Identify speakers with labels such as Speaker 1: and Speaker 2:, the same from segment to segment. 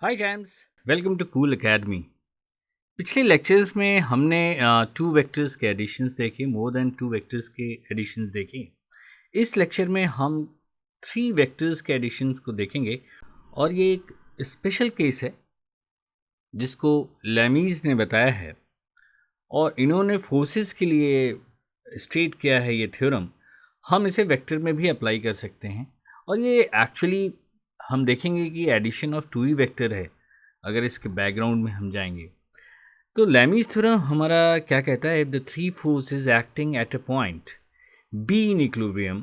Speaker 1: Hi James, welcome to Cool Academy. पिछले lectures में हमने टू वेक्टर्स के एडिशंस देखे, मोर देन टू वेक्टर्स के एडिशंस देखे। इस लेक्चर में हम थ्री वेक्टर्स के एडिशंस को देखेंगे और ये एक स्पेशल केस है जिसको लैमीज ने बताया है और इन्होंने फोर्सेस के लिए स्टेट किया है ये थ्योरम। हम इसे वेक्टर में भी अप्लाई कर सकते हैं और ये एक्चुअली हम देखेंगे कि एडिशन ऑफ टू ही वेक्टर है अगर इसके बैकग्राउंड में हम जाएंगे। तो लैमीज थ्योरम हमारा क्या कहता है? The three forces acting at a point be in equilibrium,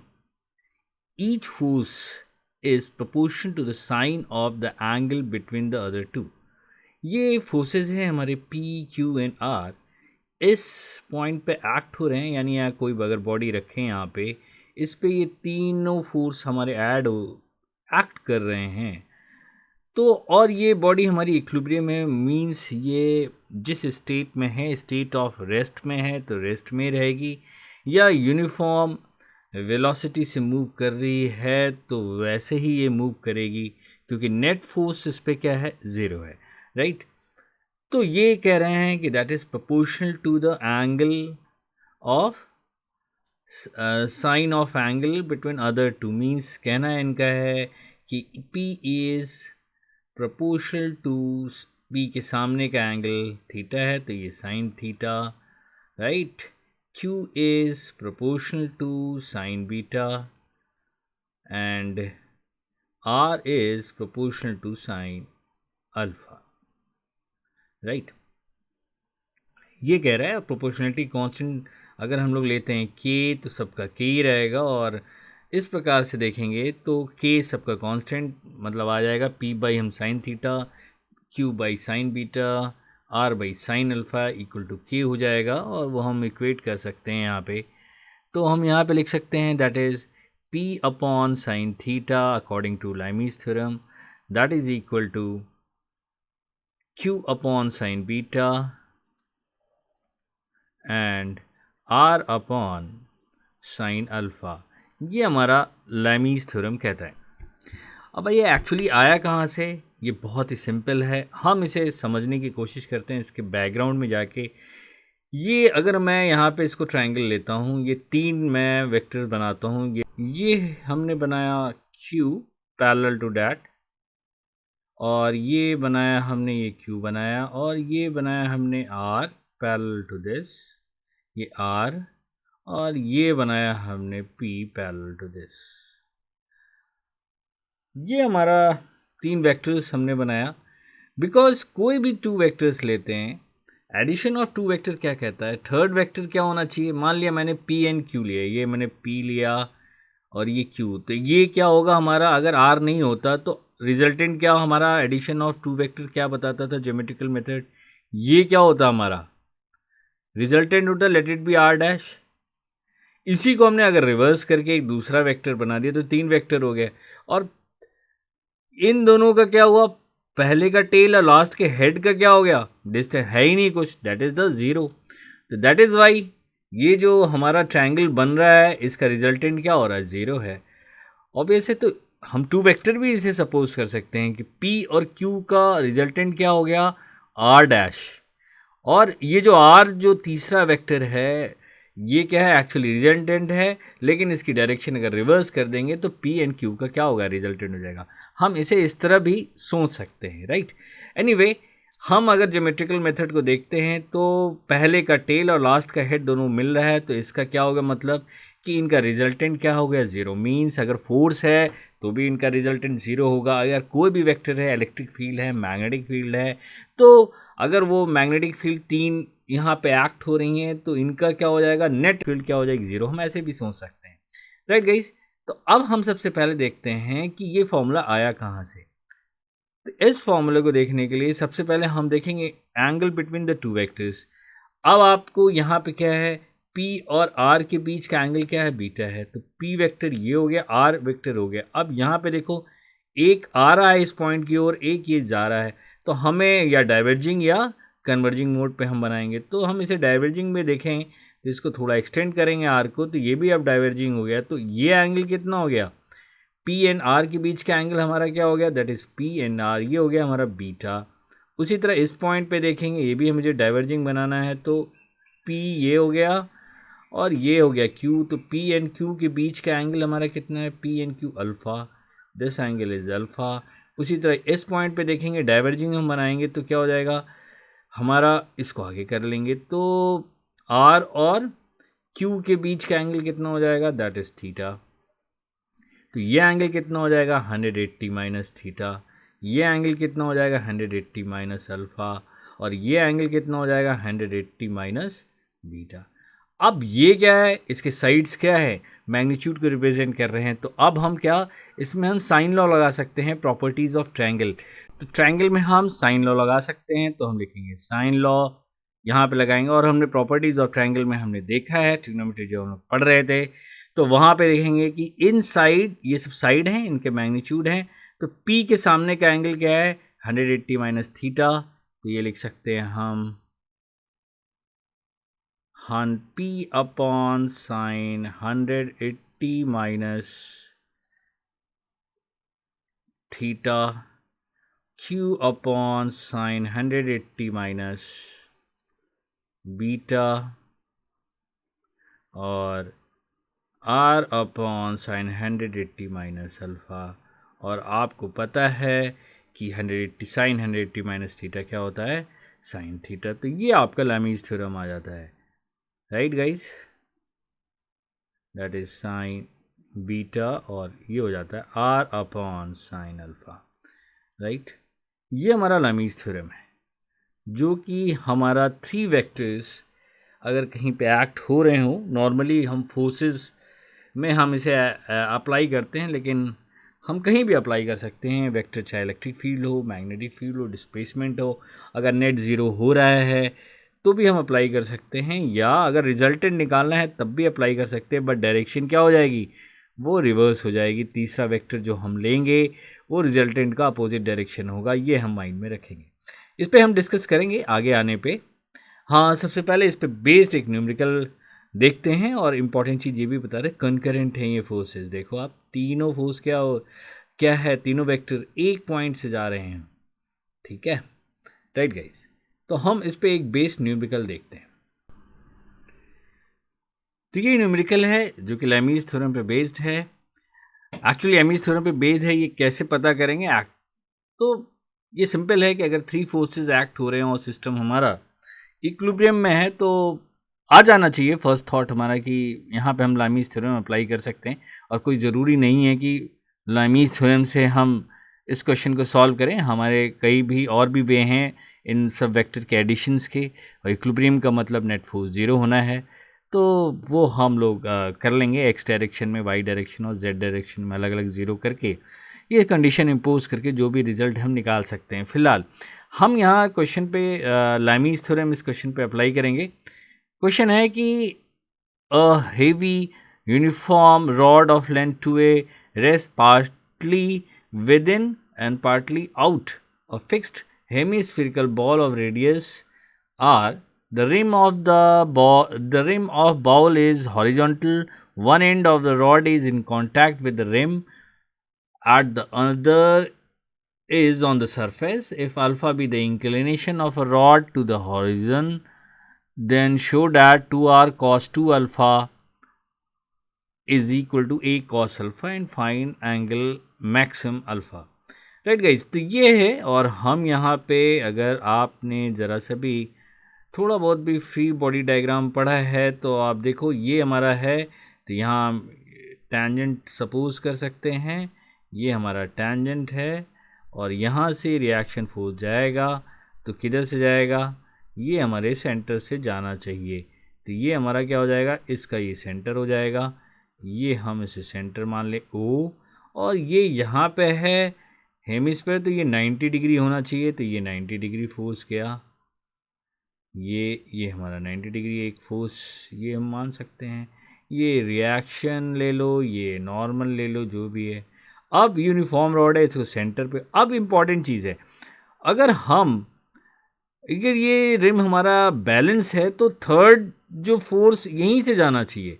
Speaker 1: each force is proportion to the sine of the angle between the other two. ये फोर्सेस हैं हमारे पी, क्यू एंड आर, इस पॉइंट पे act हो रहे हैं, यानी यहाँ कोई अगर बॉडी रखें यहाँ पे, इस पे ये तीनों फोर्स हमारे एक्ट कर रहे हैं। तो और ये बॉडी हमारी इक्विलिब्रियम में मींस ये जिस स्टेट में है, स्टेट ऑफ रेस्ट में है तो रेस्ट में रहेगी, या यूनिफॉर्म वेलोसिटी से मूव कर रही है तो वैसे ही ये मूव करेगी, क्योंकि नेट फोर्स इस पे क्या है? ज़ीरो है, राइट। तो ये कह रहे हैं कि that is proportional to the angle of sine of angle between other two, means कहना इनका है कि P is proportional to P के सामने का एंगल थीटा है तो ये sine theta, right. Q is proportional to sine beta and R is proportional to sine alpha, right. ये कह रहा है प्रोपोर्शनलिटी कांस्टेंट अगर हम लोग लेते हैं k तो सबका k ही रहेगा, और इस प्रकार से देखेंगे तो k सबका कांस्टेंट मतलब आ जाएगा p बाई हम sine theta, q by sine beta, r by sine alpha equal to k हो जाएगा, और वो हम इक्वेट कर सकते हैं यहाँ पे। तो हम यहाँ पे लिख सकते हैं that is p upon sine theta according to Lami's theorem that is equal to q upon sine beta and r upon sine alpha. ये हमारा लैमीज थ्योरम कहता है। अब ये एक्चुअली आया कहाँ से? ये बहुत ही सिंपल है, हम इसे समझने की कोशिश करते हैं इसके बैकग्राउंड में जाके। ये अगर मैं यहाँ पे इसको ट्रायंगल लेता हूँ, ये तीन मैं वेक्टर्स बनाता हूँ, ये हमने बनाया q पैरेलल टू डैट, और ये बनाया हमने ये q बनाया, और ये बनाया हमने r पैरेलल टू दिस, ये r, और ये बनाया हमने p पैरेलल टू दिस। ये हमारा तीन वेक्टर्स हमने बनाया। बिकॉज कोई भी टू वेक्टर्स लेते हैं, एडिशन ऑफ टू वेक्टर क्या कहता है? थर्ड वेक्टर क्या होना चाहिए? मान लिया मैंने p एंड q लिया, ये मैंने p लिया और ये q, तो ये क्या होगा हमारा? अगर r नहीं होता तो रिजल्टेंट क्या हमारा? एडिशन ऑफ टू वेक्टर क्या बताता था ज्योमेट्रिकल मेथड? ये क्या होता हमारा? रिजल्टेंट होता let it be r dash. इसी को हमने अगर रिवर्स करके एक दूसरा वेक्टर बना दिया तो तीन वेक्टर हो गए, और इन दोनों का क्या हुआ? पहले का टेल और लास्ट के हेड का क्या हो गया? डिस्टेंस है ही नहीं कुछ, दैट इज द जीरो। तो दैट इज वाई ये जो हमारा ट्रायंगल बन रहा है इसका रिजल्टेंट क्या हो रहा है? जीरो है। ऑब्वियस है, तो हम टू वेक्टर भी इसे सपोज कर सकते हैं कि P और Q का रिजल्टेंट क्या हो गया? R dash. और ये जो R जो तीसरा वेक्टर है ये क्या है? एक्चुअली रिजल्टेंट है, लेकिन इसकी डायरेक्शन अगर रिवर्स कर देंगे तो P एंड Q का क्या होगा? रिजल्टेंट हो जाएगा। हम इसे इस तरह भी सोच सकते हैं, राइट। एनीवे, हम अगर ज्योमेट्रिकल मेथड को देखते हैं तो पहले का टेल और लास्ट का हेड दोनों मिल रहा है, तो इसका क्या होगा? मतलब कि इनका रिजल्टेंट क्या हो गया? ज़ीरो। मीन्स अगर फोर्स है तो भी इनका रिजल्टेंट ज़ीरो होगा। अगर कोई भी वेक्टर है, इलेक्ट्रिक फील्ड है, मैग्नेटिक फील्ड है, तो अगर वो मैग्नेटिक फील्ड तीन यहाँ पे एक्ट हो रही हैं तो इनका क्या हो जाएगा? नेट फील्ड क्या हो जाएगी? ज़ीरो। हम ऐसे भी सोच सकते हैं, राइट गाइस। तो अब हम सबसे पहले देखते हैं कि ये फॉर्मूला आया कहाँ से। तो इस फॉर्मूले को देखने के लिए सबसे पहले हम देखेंगे angle between the two vectors. अब आपको यहाँ पे क्या है? P और R के बीच का एंगल क्या है? बीटा है। तो P वेक्टर ये हो गया, R वेक्टर हो गया। अब यहाँ पे देखो, एक आ रहा है इस पॉइंट की ओर, एक ये जा रहा है, तो हमें या डाइवर्जिंग या कन्वर्जिंग मोड पे हम बनाएंगे। तो हम इसे डाइवर्जिंग में देखें तो इसको थोड़ा एक्सटेंड करेंगे R को, तो ये भी अब डाइवर्जिंग हो गया। तो ये एंगल कितना हो गया? पी एंड आर के बीच का एंगल हमारा क्या हो गया, that is P and R, ये हो गया हमारा बीटा। उसी तरह इस पॉइंट पे देखेंगे, ये भी मुझे डाइवर्जिंग बनाना है, तो पी ये हो गया और ये हो गया क्यू, तो पी एंड क्यू के बीच का एंगल हमारा कितना है, P and Q alpha, this angle is alpha. उसी तरह इस पॉइंट पे देखेंगे, डाइवर्जिंग हम बनाएंगे तो क्या हो जाएगा हमारा, इसको आगे कर लेंगे तो आर और क्यू के बीच का एंगल कितना हो जाएगा, दैट इज़ थीटा। तो ये एंगल कितना हो जाएगा 180 माइनस थीटा, ये एंगल कितना हो जाएगा 180 माइनस अल्फ़ा, और ये एंगल कितना हो जाएगा 180 माइनस बीटा। अब ये क्या है, इसके साइड्स क्या है, मैग्नीट्यूड को रिप्रेजेंट कर रहे हैं, तो अब हम क्या, इसमें हम साइन लॉ लगा सकते हैं, प्रॉपर्टीज़ ऑफ ट्रायंगल। तो ट्रायंगल में हम साइन लॉ लगा सकते हैं, तो हम लिखेंगे साइन लॉ, यहाँ पे लगाएंगे। और हमने प्रॉपर्टीज़ ऑफ ट्रायंगल में हमने देखा है, ट्रिग्नोमेट्री जो हम लोग पढ़ रहे थे, तो वहाँ पे देखेंगे कि इन साइड, ये सब साइड हैं, इनके मैग्नीट्यूड हैं, तो P के सामने का एंगल क्या है 180 माइनस थीटा, तो ये लिख सकते हैं हम P upon sign 180 minus theta, Q upon sign 180 minus beta, और R upon sign 180 minus alpha. और आपको पता है कि 180 साइन 180 माइनस थीटा क्या होता है, साइन थीटा। तो ये आपका लैमीज़ थ्योरम आ जाता है, right guys, that is sine beta, और ये हो जाता है R upon sine alpha, right. ये हमारा लैमीज़ थ्योरम है, जो कि हमारा 3 वेक्टर्स अगर कहीं पे एक्ट हो रहे हों, नॉर्मली हम फोर्सेस में हम इसे अप्लाई करते हैं, लेकिन हम कहीं भी अप्लाई कर सकते हैं वेक्टर, चाहे इलेक्ट्रिक फील्ड हो, मैग्नेटिक फील्ड हो, डिस्प्लेसमेंट हो, अगर नेट ज़ीरो हो रहा है तो भी हम अप्लाई कर सकते हैं, या अगर रिजल्टेंट निकालना है तब भी अप्लाई कर सकते हैं, बट डायरेक्शन क्या हो जाएगी, वो रिवर्स हो जाएगी। तीसरा वेक्टर जो हम लेंगे वो रिजल्टेंट का अपोजिट डायरेक्शन होगा, ये हम माइंड में रखेंगे। इस पर हम डिस्कस करेंगे आगे आने पे। हाँ, सबसे पहले इस पे बेस्ड एक न्यूमेरिकल देखते हैं, और इम्पॉर्टेंट चीज़ ये भी बता रहे कंकरेंट हैं ये फोर्सेस। देखो आप, तीनों फोर्स क्या है, तीनों वेक्टर एक पॉइंट से जा रहे हैं, ठीक है, राइट गाइस। तो हम इस पे एक बेस्ड न्यूमेरिकल देखते हैं। तो ये न्यूमेरिकल है जो कि लैमीज़ थ्योरम पे बेस्ड है। एक्चुअली लैमीज़ थ्योरम पे बेस्ड है, ये कैसे पता करेंगे, तो ये सिंपल है कि अगर 3 फोर्सेस एक्ट हो रहे हैं और सिस्टम हमारा इक्विलिब्रियम में है, तो आ जाना चाहिए फर्स्ट थॉट हमारा कि यहाँ पे हम लैमीज़ थ्योरम अप्लाई कर सकते हैं। और कोई ज़रूरी नहीं है कि लैमीज़ थ्योरम से हम इस क्वेश्चन को सॉल्व करें, हमारे कई भी और भी वे हैं इन सब वेक्टर के एडिशंस के, और इक्विलिब्रियम का मतलब नेट फोर्स 0 होना है, तो वो हम लोग कर लेंगे एक्स डायरेक्शन में, वाई डायरेक्शन और जेड डायरेक्शन में अलग अलग ज़ीरो करके, ये कंडीशन इम्पोज करके जो भी रिजल्ट हम निकाल सकते हैं। फिलहाल हम यहाँ क्वेश्चन पे लैमीज़ थ्योरम इस क्वेश्चन पे अप्लाई करेंगे। क्वेश्चन है कि a heavy uniform rod of length two a rest partly within and partly out a fixed hemispherical bowl of radius R, the rim of bowl is horizontal, one end of the rod is in contact with the rim, at the other is on the surface. If alpha be the inclination of a rod to the horizon, then show that 2r cos 2 alpha is equal to a cos alpha and find angle maximum alpha. Right guys, तो ये है। और हम यहाँ पे अगर आपने ज़रा सा भी थोड़ा बहुत भी फ्री बॉडी डायग्राम पढ़ा है तो आप देखो ये हमारा है, तो यहाँ टैंजेंट सपोज कर सकते हैं, ये हमारा टैंजेंट है, और यहाँ से रिएक्शन फोर्स जाएगा तो किधर से जाएगा, ये हमारे सेंटर से जाना चाहिए, तो ये हमारा क्या हो जाएगा, इसका ये सेंटर हो जाएगा, ये हम इसे सेंटर मान ले ओ, और ये यहाँ पे है हेमिस्फीयर, तो ये 90 डिग्री होना चाहिए, तो ये 90 डिग्री फोर्स गया, ये हमारा 90 डिग्री एक फोर्स ये हम मान सकते हैं, ये रिएक्शन ले लो, ये नॉर्मल ले लो, जो भी है। अब यूनिफॉर्म रॉड है, इसको सेंटर पे। अब इम्पॉर्टेंट चीज़ है, अगर ये रिम हमारा बैलेंस है तो थर्ड जो फोर्स यहीं से जाना चाहिए,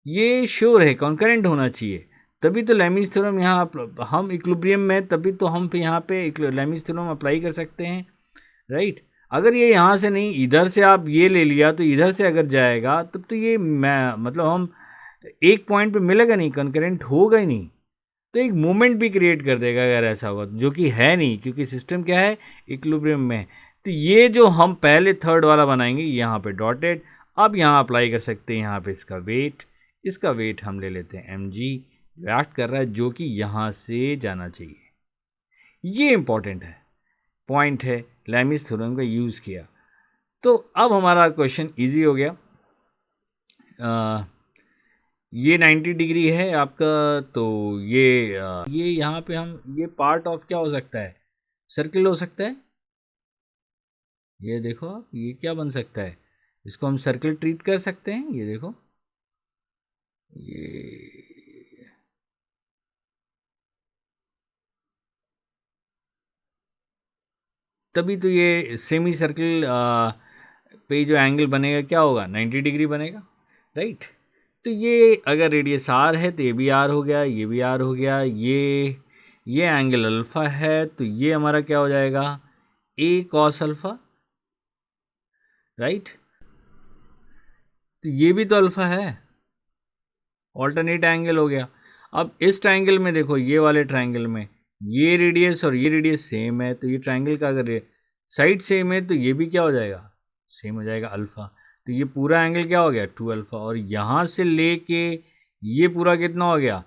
Speaker 1: ये श्योर है कॉन्करेंट होना चाहिए, तभी तो लैमीज थ्योरम यहाँ हम इक्विलिब्रियम में, तभी तो हम यहाँ पे लैमीज थ्योरम अप्लाई कर सकते हैं, राइट। अगर ये यहाँ से नहीं, इधर से आप ये ले लिया तो इधर से अगर जाएगा तब तो ये मतलब हम एक पॉइंट पे मिलेगा नहीं, कंकरेंट होगा ही नहीं, तो एक मोमेंट भी क्रिएट कर देगा अगर ऐसा होगा, जो कि है नहीं, क्योंकि सिस्टम क्या है, इक्विलिब्रियम में है। तो ये जो हम पहले थर्ड वाला बनाएंगे यहाँ पे डॉटेड, अब यहाँ अप्लाई कर सकते हैं यहाँ पे इसका वेट हम ले लेते हैं mg, एक्ट कर रहा है जो कि यहाँ से जाना चाहिए। ये इंपॉर्टेंट है, पॉइंट है, लैमीज थ्योरम का यूज़ किया। तो अब हमारा क्वेश्चन इजी हो गया। ये 90 डिग्री है आपका, तो ये यहाँ पे हम ये पार्ट ऑफ क्या हो सकता है, सर्किल हो सकता है। ये देखो आप, ये क्या बन सकता है, इसको हम सर्किल ट्रीट कर सकते हैं। ये देखो, ये तभी तो ये सेमी सर्किल पे जो एंगल बनेगा क्या होगा, 90 डिग्री बनेगा, राइट। तो ये अगर रेडियस आर है तो ये भी आर हो गया, ये भी आर हो गया, ये एंगल अल्फ़ा है, तो ये हमारा क्या हो जाएगा, ए कॉस अल्फ़ा, राइट। तो ये भी तो अल्फ़ा है, ऑल्टरनेट एंगल हो गया। अब इस ट्रायंगल में देखो, ये वाले ट्रायंगल में ये रेडियस और ये रेडियस सेम है, तो ये ट्रायंगल का अगर साइड सेम है तो ये भी क्या हो जाएगा, सेम हो जाएगा, अल्फ़ा। तो ये पूरा एंगल क्या हो गया, 2 अल्फ़ा, और यहाँ से लेके ये पूरा कितना हो गया,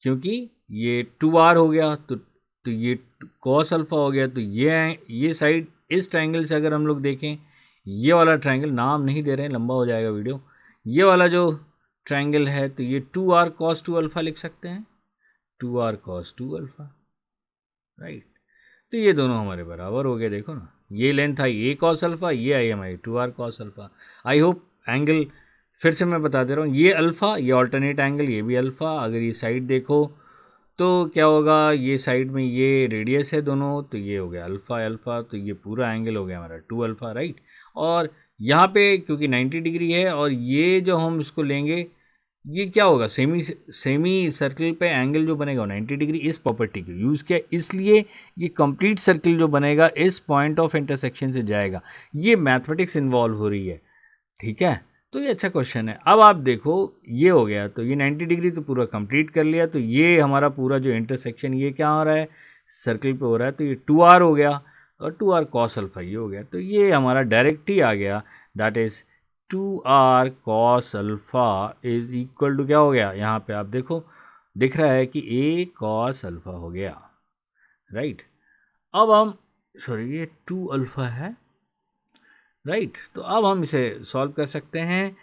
Speaker 1: क्योंकि ये 2r हो गया, तो ये कॉस अल्फ़ा हो गया। तो ये साइड इस ट्रायंगल से अगर हम लोग देखें, ये वाला ट्रायंगल, नाम नहीं दे रहे हैं, लंबा हो जाएगा वीडियो, ये वाला जो ट्रायंगल है, तो ये 2r cos 2 अल्फ़ा लिख सकते हैं, 2r cos 2 अल्फ़ा, राइट। तो ये दोनों हमारे बराबर हो गए, देखो ना, ये length I a cos alpha, ये आई हमारी 2r cos alpha. I hope angle फिर से मैं बता दे रहा हूँ, ये अल्फ़ा, ये ऑल्टरनेट एंगल, ये भी अल्फ़ा। अगर ये साइड देखो तो क्या होगा, ये साइड में ये रेडियस है दोनों, तो ये हो गया अल्फ़ा अल्फ़ा, तो ये पूरा एंगल हो गया हमारा 2 अल्फ़ा, राइट। और यहाँ पे क्योंकि 90 डिग्री है, और ये जो हम इसको लेंगे, ये क्या होगा, सेमी सर्किल पे एंगल जो बनेगा 90 डिग्री, इस प्रॉपर्टी को यूज़ किया, इसलिए ये कंप्लीट सर्किल जो बनेगा इस पॉइंट ऑफ इंटरसेक्शन से जाएगा। ये मैथमेटिक्स इन्वॉल्व हो रही है, ठीक है। तो ये अच्छा क्वेश्चन है। अब आप देखो, ये हो गया, तो ये 90 डिग्री तो पूरा कंप्लीट कर लिया, तो ये हमारा पूरा जो इंटरसेक्शन ये क्या हो रहा है, सर्किल पे हो रहा है, तो ये 2r हो गया, और 2r cos अल्फ़ा ये हो गया, तो ये हमारा डायरेक्ट ही आ गया, that is 2r cos alpha is equal to क्या हो गया, यहाँ पे आप देखो दिख रहा है कि a cos अल्फ़ा हो गया, राइट। अब हम ये 2 अल्फ़ा है, राइट। तो अब हम इसे सॉल्व कर सकते हैं।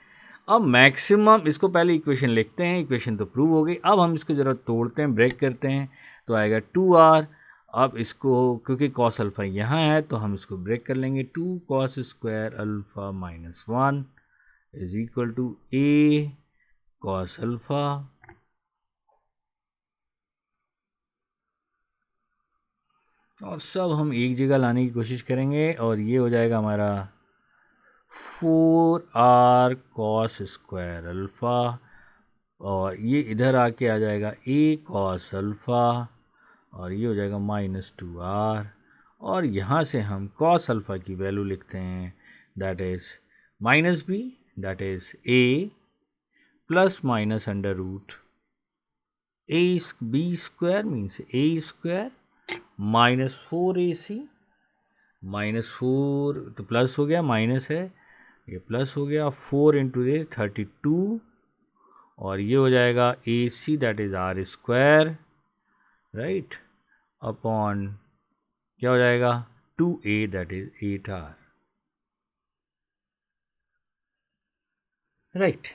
Speaker 1: अब मैक्सिमम, इसको पहले इक्वेशन लिखते हैं, इक्वेशन तो प्रूव हो गई, अब हम इसको ज़रा तोड़ते हैं, ब्रेक करते हैं, तो आएगा 2r। अब इसको क्योंकि cos अल्फ़ा यहाँ है तो हम इसको ब्रेक कर लेंगे, 2 cos square alpha minus 1 is equal to a cos alpha, और सब हम एक जगह लाने की कोशिश करेंगे, और ये हो जाएगा हमारा 4r cos स्क्वायर अल्फ़ा, और ये इधर आके आ जाएगा a cos अल्फ़ा, और ये हो जाएगा -2r, और यहाँ से हम cos अल्फ़ा की वैल्यू लिखते हैं, that is -b, that is a plus minus under root b square means a square -4ac, -4 तो प्लस हो गया, माइनस है, ये प्लस हो गया, 4 इंटू 32, और ये हो जाएगा AC that is r square, right, upon क्या हो जाएगा 2a that is 8r, right.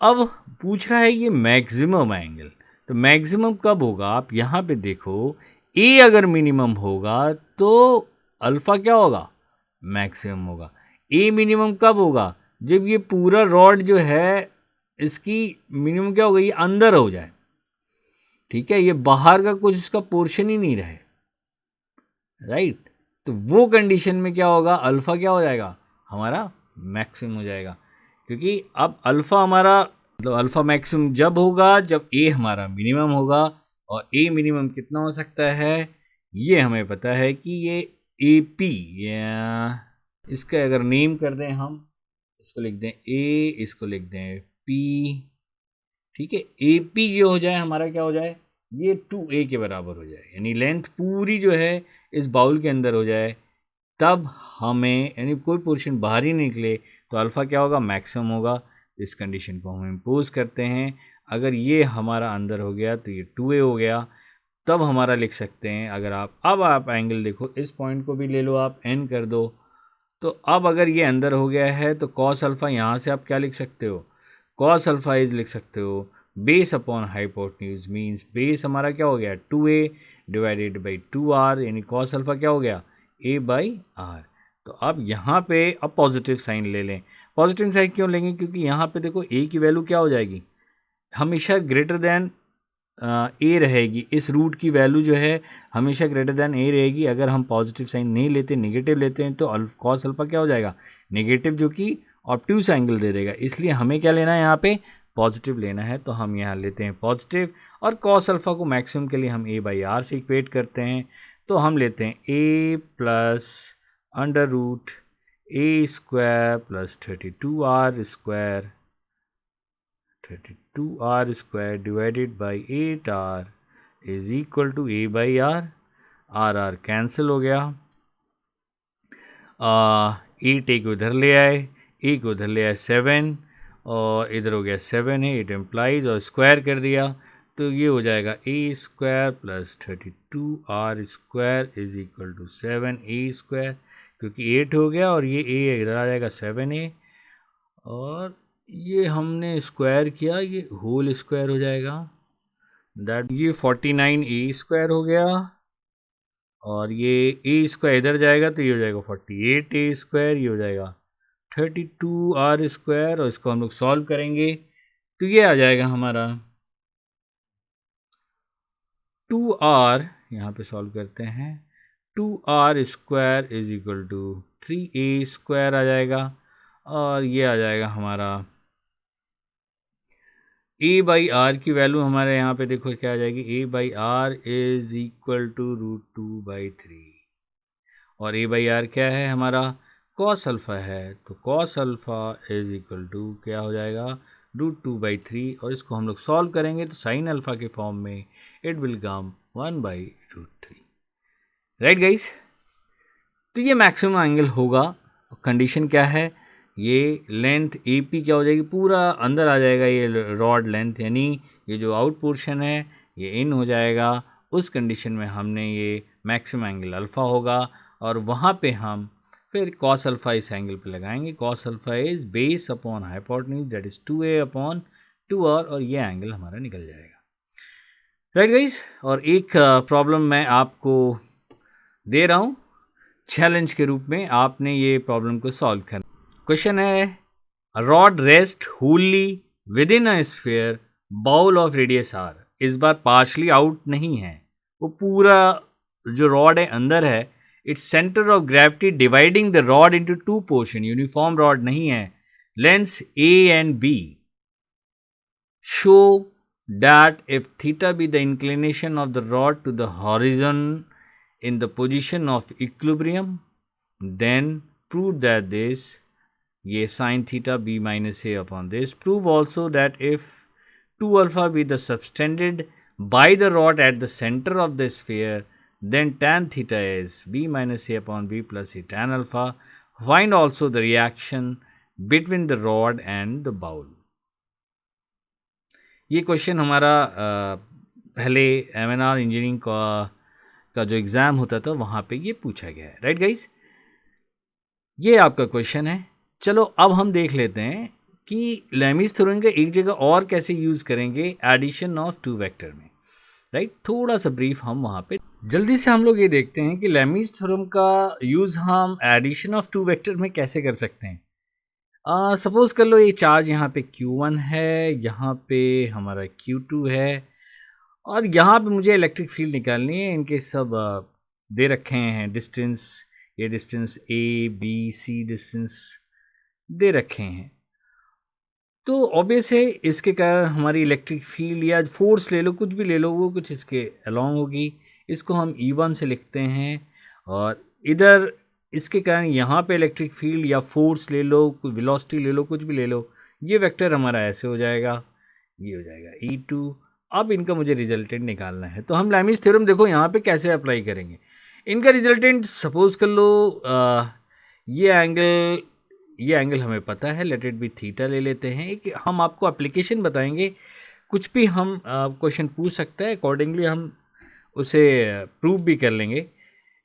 Speaker 1: अब पूछ रहा है ये मैक्सिमम एंगल, तो मैक्सिमम कब होगा, आप यहाँ पे देखो, a अगर मिनिमम होगा तो अल्फ़ा क्या होगा, मैक्सिमम होगा। a मिनिमम कब होगा, जब ये पूरा रॉड जो है इसकी मिनिमम क्या होगा, ये अंदर हो जाए, ठीक है, ये बाहर का कुछ इसका पोर्शन ही नहीं रहे, राइट। तो वो कंडीशन में क्या होगा, अल्फ़ा क्या हो जाएगा, हमारा मैक्सिमम हो जाएगा, क्योंकि अब अल्फ़ा हमारा मतलब अल्फ़ा मैक्सिमम जब होगा जब ए हमारा मिनिमम होगा, और ए मिनिमम कितना हो सकता है, ये हमें पता है कि ये ए पी, इसका अगर नेम कर दें हम, इसको लिख दें ए, इसको लिख दें पी, ठीक है। ए पी जो हो जाए हमारा क्या हो जाए, ये 2a के बराबर हो जाए, यानी लेंथ पूरी जो है इस बाउल के अंदर हो जाए, तब हमें यानी कोई पोर्शन बाहर ही निकले तो अल्फ़ा क्या होगा, मैक्सिमम होगा। इस कंडीशन को हम इम्पोज करते हैं। अगर ये हमारा अंदर हो गया तो ये 2a हो गया, तब हमारा लिख सकते हैं, अगर आप एंगल देखो, इस पॉइंट को भी ले लो आप, n कर दो, तो अब अगर ये अंदर हो गया है तो कॉस अल्फ़ा यहाँ से आप क्या लिख सकते हो, कॉस अल्फ़ा इज लिख सकते हो base upon hypotenuse, means base हमारा क्या हो गया 2a डिवाइडेड बाई 2r, यानी कॉस अल्फ़ा क्या हो गया a बाई r। तो अब यहाँ पे अब पॉजिटिव साइन ले लें। पॉजिटिव साइन क्यों लेंगे, क्योंकि यहाँ पे देखो a की वैल्यू क्या हो जाएगी, हमेशा ग्रेटर देन ए रहेगी। इस रूट की वैल्यू जो है हमेशा ग्रेटर देन ए रहेगी। अगर हम पॉजिटिव साइन नहीं लेते, नेगेटिव लेते हैं, तो कॉस अल्फ़ा क्या हो जाएगा नेगेटिव, जो कि ऑब्ट्यूस एंगल दे देगा। इसलिए हमें क्या लेना है, यहाँ पे पॉजिटिव लेना है, तो हम यहाँ लेते हैं पॉजिटिव। और कॉस अल्फ़ा को मैक्सिमम के लिए हम ए बाई आर से इक्वेट करते हैं, तो हम लेते हैं a plus under root a square plus 32r square, 32r square divided by 8r is equal to a by r. R cancel हो गया, 8 एक उधर ले आए, एक उधर ले आए 7, और इधर हो गया 7 है, इट एम्प्लाइज, और स्क्वायर कर दिया तो ये हो जाएगा a square plus 32r square is equal to 7a square, क्योंकि 8 हो गया और ये a इधर आ जाएगा 7a, और ये हमने स्क्वायर किया, ये होल स्क्वायर हो जाएगा, दैट ये 49a स्क्वायर हो गया, और ये a स्क्वायर इधर जाएगा तो ये हो जाएगा 48a स्क्वायर, ये हो जाएगा 32r स्क्वायर, और इसको हम लोग सॉल्व करेंगे तो ये आ जाएगा हमारा 2r, यहाँ पे सॉल्व करते हैं, 2r square is equal to 3a square आ जाएगा, और ये आ जाएगा हमारा a बाई आर की वैल्यू हमारे यहाँ पे देखो क्या आ जाएगी, a by r is equal to root 2/3, और a बाई आर क्या है हमारा कॉस अल्फ़ा है, तो cos alpha is equal to क्या हो जाएगा रूट 2/3, और इसको हम लोग सॉल्व करेंगे तो साइन अल्फ़ा के फॉर्म में it will come 1/√3, right guys. तो ये मैक्सिमम एंगल होगा। कंडीशन क्या है, ये लेंथ ए पी क्या हो जाएगी, पूरा अंदर आ जाएगा ये रॉड लेंथ, यानी ये जो आउट पोर्शन है ये इन हो जाएगा। उस कंडीशन में हमने ये मैक्सिमम एंगल अल्फ़ा होगा, और वहाँ पे हम फिर कॉस अल्फ़ा इस एंगल पे लगाएंगे। Cos alpha is base upon hypotenuse, that is 2a upon 2r, और ये एंगल हमारा निकल जाएगा, राइट गाइस। और एक प्रॉब्लम मैं आपको दे रहा हूँ चैलेंज के रूप में, आपने ये प्रॉब्लम को सॉल्व करना। क्वेश्चन है, rod rest wholly within a sphere bowl of radius R. इस बार पार्शली आउट नहीं है, वो पूरा जो रॉड है अंदर है। Its centre of gravity dividing the rod into 2 portion, uniform rod नहीं है। Lengths a and b show that if theta be the inclination of the rod to the horizon in the position of equilibrium, then prove that this, ये sin theta b minus a upon this. Prove also that if 2 alpha be the subtended by the rod at the center of the sphere, then tan theta is b minus a upon b plus a tan alpha. Find also the reaction between the rod and the bowl. ये question हमारा पहले MNR engineering का जो exam होता था वहाँ पे ये पूछा गया है, राइट गाइस। ये आपका क्वेश्चन है। चलो अब हम देख लेते हैं कि लेमीज थ्योरम का एक जगह और कैसे यूज़ करेंगे एडिशन ऑफ 2 वेक्टर में, राइट। थोड़ा सा ब्रीफ हम वहाँ पे जल्दी से हम लोग ये देखते हैं कि लेमीज थ्योरम का यूज़ हम एडिशन ऑफ 2 वेक्टर में कैसे कर सकते हैं। सपोज़ कर लो ये चार्ज यहाँ पे Q1 है, यहाँ पे हमारा Q2 है, और यहाँ पे मुझे इलेक्ट्रिक फील्ड निकालनी है। इनके सब दे रखे हैं डिस्टेंस, ये distance A B C distance दे रखे हैं। तो ऑब्वियस है इसके कारण हमारी इलेक्ट्रिक फील्ड या फोर्स ले लो, कुछ भी ले लो, वो कुछ इसके अलॉन्ग होगी। इसको हम E1 से लिखते हैं और इधर इसके कारण यहाँ पे इलेक्ट्रिक फील्ड या फोर्स ले लो, कोई वेलोसिटी ले लो, कुछ भी ले लो, ये वेक्टर हमारा ऐसे हो जाएगा, ये हो जाएगा E2। अब इनका मुझे रिजल्टेंट निकालना है, तो हम लैमिस थ्योरम देखो यहाँ पे कैसे अप्लाई करेंगे। इनका रिजल्टेंट सपोज कर लो ये एंगल हमें पता है, लेट इट बी थीटा ले लेते हैं। एक हम आपको एप्लीकेशन बताएंगे, कुछ भी हम क्वेश्चन पूछ सकता है, अकॉर्डिंगली हम उसे प्रूव भी कर लेंगे।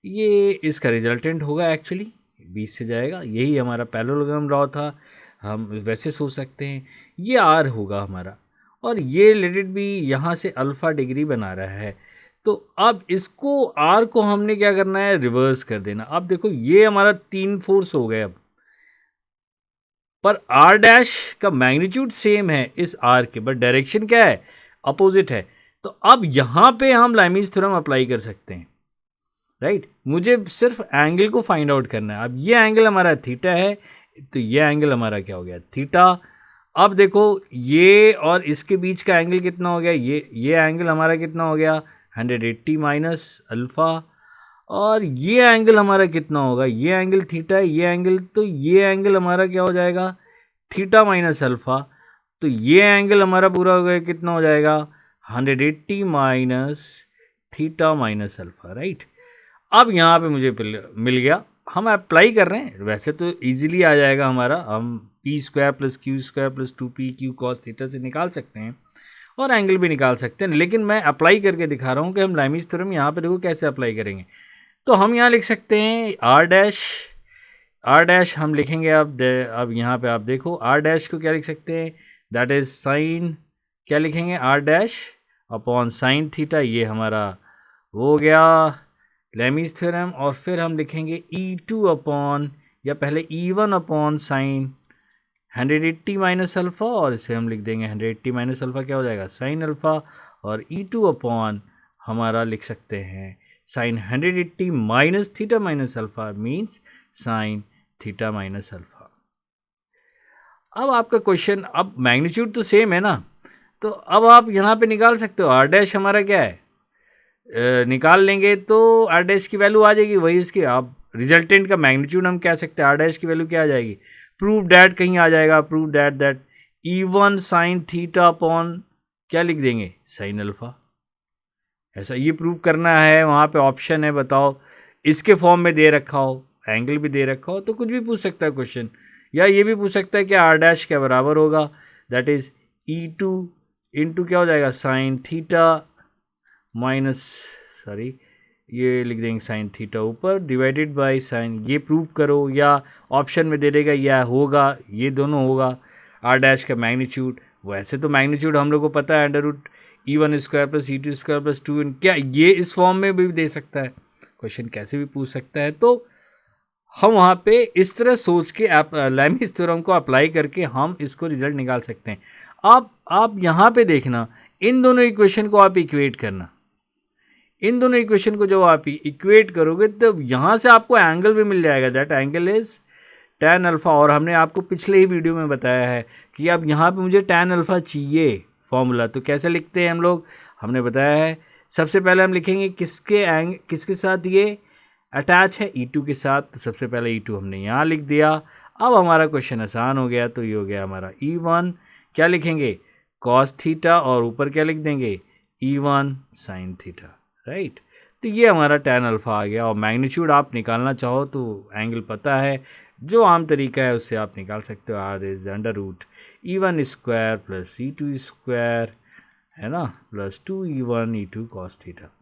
Speaker 1: ये इसका रिजल्टेंट होगा एक्चुअली 20 से जाएगा, यही हमारा पैरेललोग्राम लॉ था, हम वैसे सोच सकते हैं। ये आर होगा हमारा, और ये लेट इट बी यहाँ से अल्फ़ा डिग्री बना रहा है। तो अब इसको आर को हमने क्या करना है, रिवर्स कर देना। अब देखो ये हमारा 3 फोर्स हो गए अब, पर आर डैश का मैग्नीट्यूड सेम है इस आर के, बट डायरेक्शन क्या है, अपोजिट है। तो अब यहाँ पे हम लैमिस थ्योरम अप्लाई कर सकते हैं, राइट। मुझे सिर्फ एंगल को फाइंड आउट करना है। अब ये एंगल हमारा थीटा है, तो ये एंगल हमारा क्या हो गया, थीटा। अब देखो ये और इसके बीच का एंगल कितना हो गया, ये एंगल हमारा कितना हो गया, 180 माइनस अल्फ़ा। और ये एंगल हमारा कितना होगा, ये एंगल थीटा है, ये एंगल, तो ये एंगल हमारा क्या हो जाएगा, थीटा माइनस अल्फ़ा। तो ये एंगल हमारा पूरा हो गया, कितना हो जाएगा, 180 minus theta minus alpha, right. अब यहाँ पे मुझे मिल गया, हम अप्लाई कर रहे हैं, वैसे तो इजीली आ जाएगा हमारा, हम P square plus Q square plus 2p Q cos theta से निकाल सकते हैं और एंगल भी निकाल सकते हैं, लेकिन मैं अप्लाई करके दिखा रहा हूँ कि हम लैमिस थ्योरम यहाँ पे देखो कैसे अप्लाई करेंगे। तो हम यहाँ लिख सकते हैं आर डैश हम लिखेंगे। अब यहाँ पे आप देखो आर डैश को क्या लिख सकते हैं, दैट इज साइन, क्या लिखेंगे, R dash upon sine theta, ये हमारा हो गया लैमिस थ्योरम। और फिर हम लिखेंगे E2 अपॉन, या पहले E1 upon sine 180 minus alpha, और इसे हम लिख देंगे 180 माइनस अल्फ़ा क्या हो जाएगा, साइन अल्फ़ा। और E2 अपॉन हमारा लिख सकते हैं sine 180 minus theta minus alpha, means sine theta minus alpha. अब आपका क्वेश्चन, अब मैग्नीट्यूड तो सेम है ना, तो अब आप यहाँ पे निकाल सकते हो आर डैश हमारा क्या है, निकाल लेंगे तो आर डैश की वैल्यू आ जाएगी वही उसकी। आप रिजल्टेंट का मैग्नीट्यूड हम कह सकते हैं, आर डैश की वैल्यू क्या आ जाएगी, प्रूव डैट कहीं आ जाएगा, prove that E1 sine theta upon क्या लिख देंगे, साइन अल्फ़ा। ऐसा ये प्रूव करना है, वहाँ पे ऑप्शन है, बताओ इसके फॉर्म में दे रखा हो, एंगल भी दे रखा हो, तो कुछ भी पूछ सकता है क्वेश्चन। या ये भी पूछ सकता है कि आर डैश क्या बराबर होगा, दैट इज़ E2 इंटू क्या हो जाएगा, साइन थीटा माइनस, सॉरी ये लिख देंगे साइन थीटा ऊपर, डिवाइडेड बाय साइन, ये प्रूव करो, या ऑप्शन में दे देगा या होगा, ये दोनों होगा। आर डैश का मैग्नीट्यूड, वैसे तो मैग्नीट्यूड हम लोग को पता है, under root E1 square plus E2 square plus 2, क्या ये इस फॉर्म में भी दे सकता है, क्वेश्चन कैसे भी पूछ सकता है। तो हम वहाँ पे इस तरह सोच के लैमिस थ्योरम को अप्लाई करके हम इसको रिजल्ट निकाल सकते हैं। आप यहाँ पे देखना, इन दोनों इक्वेशन को आप इक्वेट करना, इन दोनों इक्वेशन को जब आप इक्वेट करोगे तो यहाँ से आपको एंगल भी मिल जाएगा, that angle is tan alpha. और हमने आपको पिछले ही वीडियो में बताया है कि अब यहाँ पे मुझे tan अल्फ़ा चाहिए फॉर्मूला, तो कैसे लिखते हैं हम लोग, हमने बताया है। सबसे पहले हम लिखेंगे किसके साथ ये अटैच है, E2 के साथ, तो सबसे पहले E2 हमने यहाँ लिख दिया। अब हमारा क्वेश्चन आसान हो गया, तो ये हो गया हमारा E1 क्या लिखेंगे, cos थीटा, और ऊपर क्या लिख देंगे, E1 साइन थीटा, राइट। तो ये हमारा tan अल्फ़ा आ गया। और मैग्नीट्यूड आप निकालना चाहो तो एंगल पता है, जो आम तरीका है उससे आप निकाल सकते हो, R is under root E1 square plus E2 square, है ना, plus 2E1 E2 cos theta.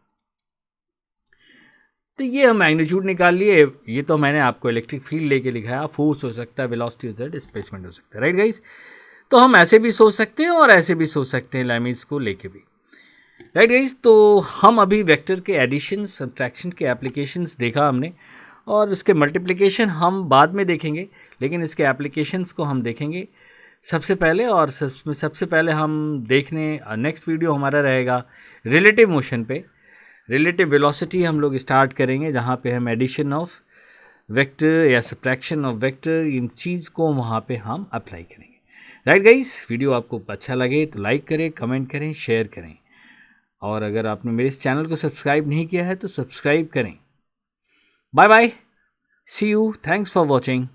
Speaker 1: तो ये हम मैग्नीट्यूड निकाल लिए। ये तो मैंने आपको इलेक्ट्रिक फील्ड लेके लिखाया, फोर्स हो सकता है, वेलोसिटी हो सकता है, डिस्प्लेसमेंट हो सकता है, राइट गाइस। तो हम ऐसे भी सोच सकते हैं और ऐसे भी सोच सकते हैं, लैमिस को लेके भी, राइट गाइस। तो हम अभी वेक्टर के एडिशन सब्ट्रैक्शन के एप्लीकेशंस देखा हमने, और उसके मल्टीप्लिकेशन हम बाद में देखेंगे, लेकिन इसके एप्लीकेशंस को हम देखेंगे सबसे पहले। और सबसे पहले हम देखने, नेक्स्ट वीडियो हमारा रहेगा रिलेटिव मोशन पे, रिलेटिव वेलोसिटी हम लोग स्टार्ट करेंगे, जहाँ पे हम एडिशन ऑफ वेक्टर या सब्ट्रैक्शन ऑफ वेक्टर, इन चीज़ को वहाँ पे हम अप्लाई करेंगे, राइट गाइस, वीडियो आपको अच्छा लगे तो लाइक करें, कमेंट करें, शेयर करें, और अगर आपने मेरे इस चैनल को सब्सक्राइब नहीं किया है तो सब्सक्राइब करें। Bye bye, see you, thanks for watching.